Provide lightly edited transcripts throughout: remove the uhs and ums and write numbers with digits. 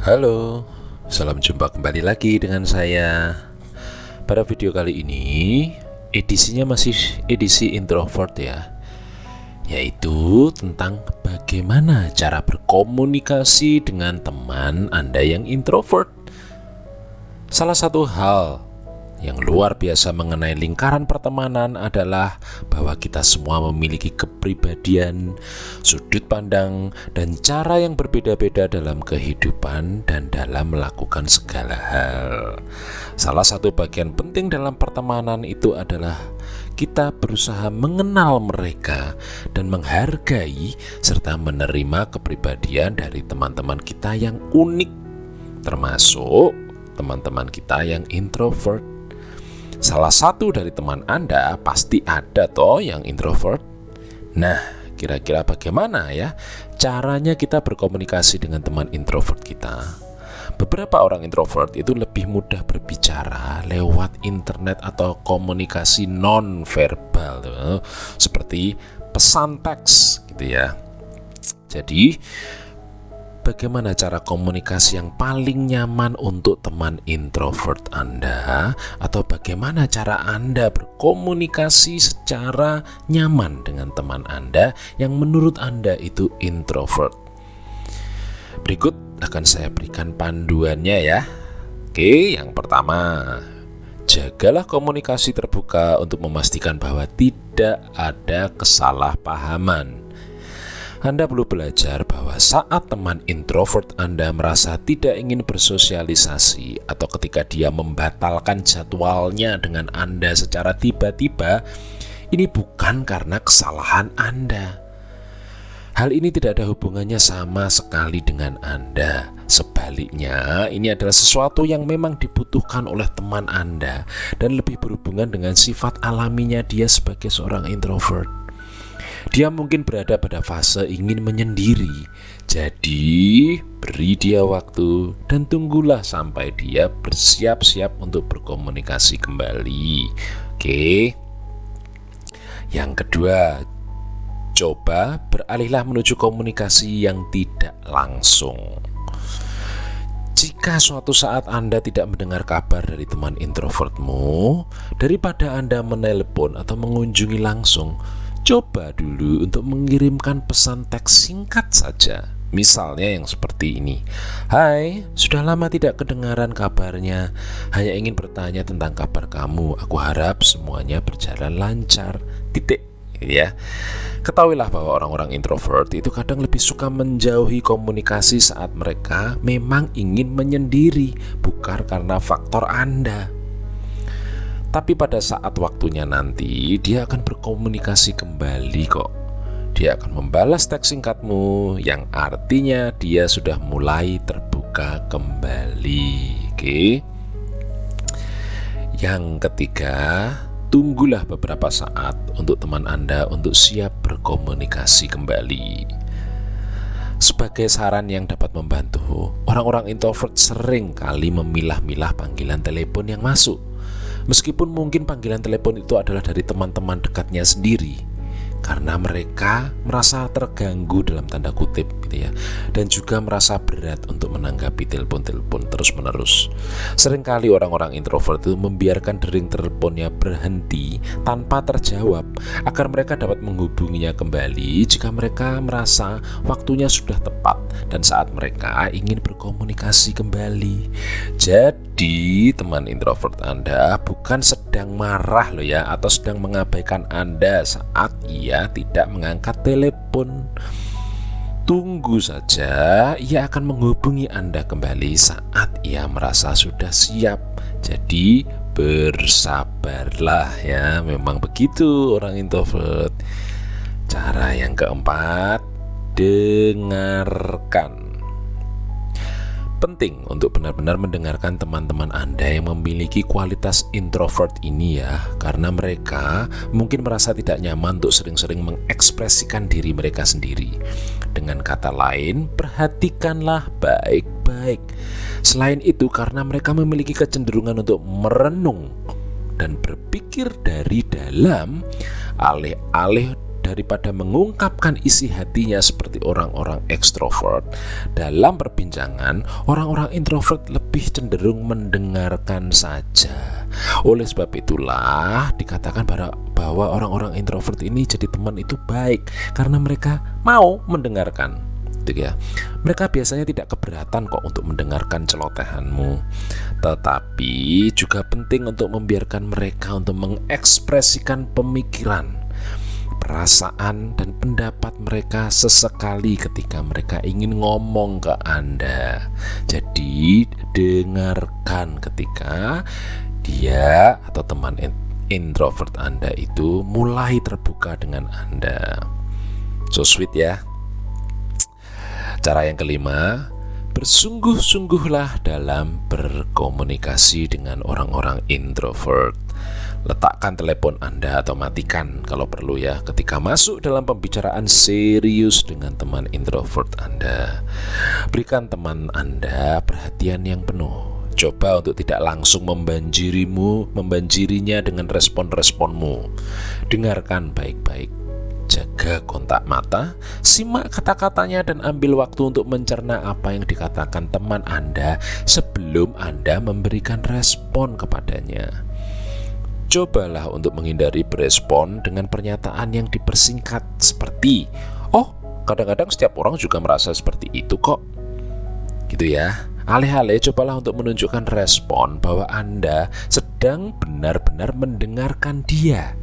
Halo, salam jumpa kembali lagi dengan saya. Pada video kali ini, edisinya masih edisi introvert ya, yaitu tentang bagaimana cara berkomunikasi dengan teman Anda yang introvert. Salah satu hal yang luar biasa mengenai lingkaran pertemanan adalah bahwa kita semua memiliki kepribadian, sudut pandang, dan cara yang berbeda-beda dalam kehidupan dan dalam melakukan segala hal. Salah satu bagian penting dalam pertemanan itu adalah kita berusaha mengenal mereka dan menghargai serta menerima kepribadian dari teman-teman kita yang unik, termasuk teman-teman kita yang introvert. Salah satu dari teman Anda pasti ada toh yang introvert. Nah, kira-kira bagaimana ya caranya kita berkomunikasi dengan teman introvert kita? Beberapa orang introvert itu lebih mudah berbicara lewat internet atau komunikasi non-verbal seperti pesan teks gitu ya. Jadi bagaimana cara komunikasi yang paling nyaman untuk teman introvert Anda? Atau bagaimana cara Anda berkomunikasi secara nyaman dengan teman Anda yang menurut Anda itu introvert? Berikut akan saya berikan panduannya ya. Oke, yang pertama, jagalah komunikasi terbuka untuk memastikan bahwa tidak ada kesalahpahaman. Anda perlu belajar bahwa saat teman introvert Anda merasa tidak ingin bersosialisasi atau ketika dia membatalkan jadwalnya dengan Anda secara tiba-tiba, ini bukan karena kesalahan Anda. Hal ini tidak ada hubungannya sama sekali dengan Anda. Sebaliknya, ini adalah sesuatu yang memang dibutuhkan oleh teman Anda dan lebih berhubungan dengan sifat alaminya dia sebagai seorang introvert. Dia mungkin berada pada fase ingin menyendiri. Jadi, beri dia waktu dan tunggulah sampai dia bersiap-siap untuk berkomunikasi kembali. Oke. Yang kedua, coba beralihlah menuju komunikasi yang tidak langsung. Jika suatu saat Anda tidak mendengar kabar dari teman introvertmu, daripada Anda menelpon atau mengunjungi langsung, coba dulu untuk mengirimkan pesan teks singkat saja. Misalnya yang seperti ini. Hai, sudah lama tidak kedengaran kabarnya. Hanya ingin bertanya tentang kabar kamu. Aku harap semuanya berjalan lancar. Titik. Ya. Ketahuilah bahwa orang-orang introvert itu kadang lebih suka menjauhi komunikasi saat mereka memang ingin menyendiri, bukan karena faktor Anda. Tapi pada saat waktunya nanti, dia akan berkomunikasi kembali kok. Dia akan membalas teks singkatmu, yang artinya dia sudah mulai terbuka kembali. Oke. Yang ketiga, tunggulah beberapa saat untuk teman Anda untuk siap berkomunikasi kembali. Sebagai saran yang dapat membantu, orang-orang introvert sering kali memilah-milah panggilan telepon yang masuk. Meskipun mungkin panggilan telepon itu adalah dari teman-teman dekatnya sendiri, karena mereka merasa terganggu dalam tanda kutip gitu ya, dan juga merasa berat untuk menanggapi telepon-telepon terus-menerus. Seringkali orang-orang introvert itu membiarkan dering teleponnya berhenti tanpa terjawab agar mereka dapat menghubunginya kembali jika mereka merasa waktunya sudah tepat dan saat mereka ingin berkomunikasi kembali. Jadi teman introvert Anda bukan sedang marah loh ya, atau sedang mengabaikan Anda saat ia tidak mengangkat telepon. Tunggu saja, ia akan menghubungi Anda kembali saat ia merasa sudah siap. Jadi bersabarlah ya, memang begitu orang introvert. Cara yang keempat, dengarkan. Penting untuk benar-benar mendengarkan teman-teman Anda yang memiliki kualitas introvert ini ya, karena mereka mungkin merasa tidak nyaman untuk sering-sering mengekspresikan diri mereka sendiri. Dengan kata lain, perhatikanlah baik-baik. Selain itu, karena mereka memiliki kecenderungan untuk merenung dan berpikir dari dalam, alih-alih daripada mengungkapkan isi hatinya seperti orang-orang ekstrovert. Dalam perbincangan, orang-orang introvert lebih cenderung mendengarkan saja. Oleh sebab itulah dikatakan bahwa orang-orang introvert ini jadi teman itu baik karena mereka mau mendengarkan. Ya. Mereka biasanya tidak keberatan kok untuk mendengarkan celotehanmu, tetapi juga penting untuk membiarkan mereka untuk mengekspresikan pemikiran, perasaan, dan pendapat mereka sesekali ketika mereka ingin ngomong ke Anda. Jadi dengarkan ketika dia atau teman introvert Anda itu mulai terbuka dengan Anda. So sweet ya. Cara yang kelima, bersungguh-sungguhlah dalam berkomunikasi dengan orang-orang introvert. Letakkan telepon Anda atau matikan kalau perlu ya ketika masuk dalam pembicaraan serius dengan teman introvert Anda. Berikan teman Anda perhatian yang penuh. Coba untuk tidak langsung membanjirinya dengan respon-responmu. Dengarkan baik-baik. Jaga kontak mata, simak kata-katanya dan ambil waktu untuk mencerna apa yang dikatakan teman Anda sebelum Anda memberikan respon kepadanya. Cobalah untuk menghindari berespon dengan pernyataan yang dipersingkat seperti, "Oh, kadang-kadang setiap orang juga merasa seperti itu kok." Gitu ya. Alih-alih cobalah untuk menunjukkan respon bahwa Anda sedang benar-benar mendengarkan dia.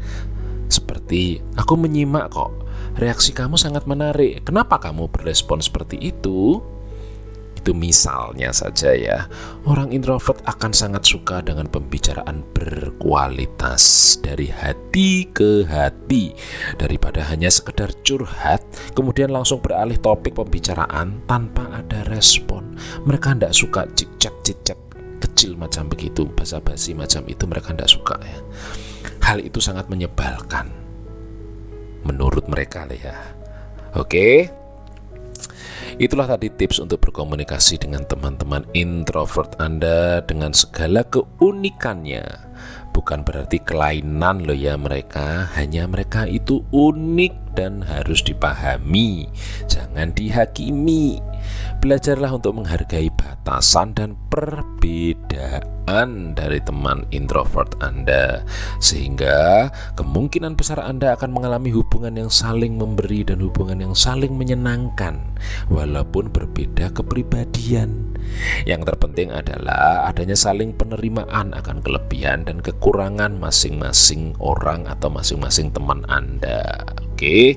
Seperti, "Aku menyimak kok, reaksi kamu sangat menarik. Kenapa kamu berespon seperti itu?" Itu misalnya saja ya. Orang introvert akan sangat suka dengan pembicaraan berkualitas dari hati ke hati, daripada hanya sekedar curhat kemudian langsung beralih topik pembicaraan tanpa ada respon. Mereka tidak suka cicak kecil macam begitu, basa-basi macam itu mereka tidak suka ya. Hal itu sangat menyebalkan menurut mereka ya. Oke. Itulah tadi tips untuk berkomunikasi dengan teman-teman introvert Anda dengan segala keunikannya. Bukan berarti kelainan loh ya mereka, hanya mereka itu unik dan harus dipahami, jangan dihakimi. Belajarlah untuk menghargai batasan dan perbedaan dari teman introvert Anda, sehingga kemungkinan besar Anda akan mengalami hubungan yang saling memberi dan hubungan yang saling menyenangkan, walaupun berbeda kepribadian. Yang terpenting adalah adanya saling penerimaan akan kelebihan dan kekurangan masing-masing orang atau masing-masing teman Anda. Oke.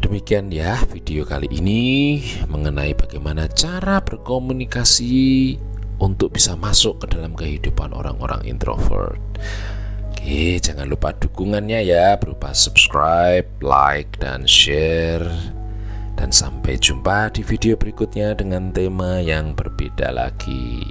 Demikian ya video kali ini mengenai bagaimana cara berkomunikasi untuk bisa masuk ke dalam kehidupan orang-orang introvert. Oke, jangan lupa dukungannya ya berupa subscribe, like, dan share. Dan sampai jumpa di video berikutnya dengan tema yang berbeda lagi.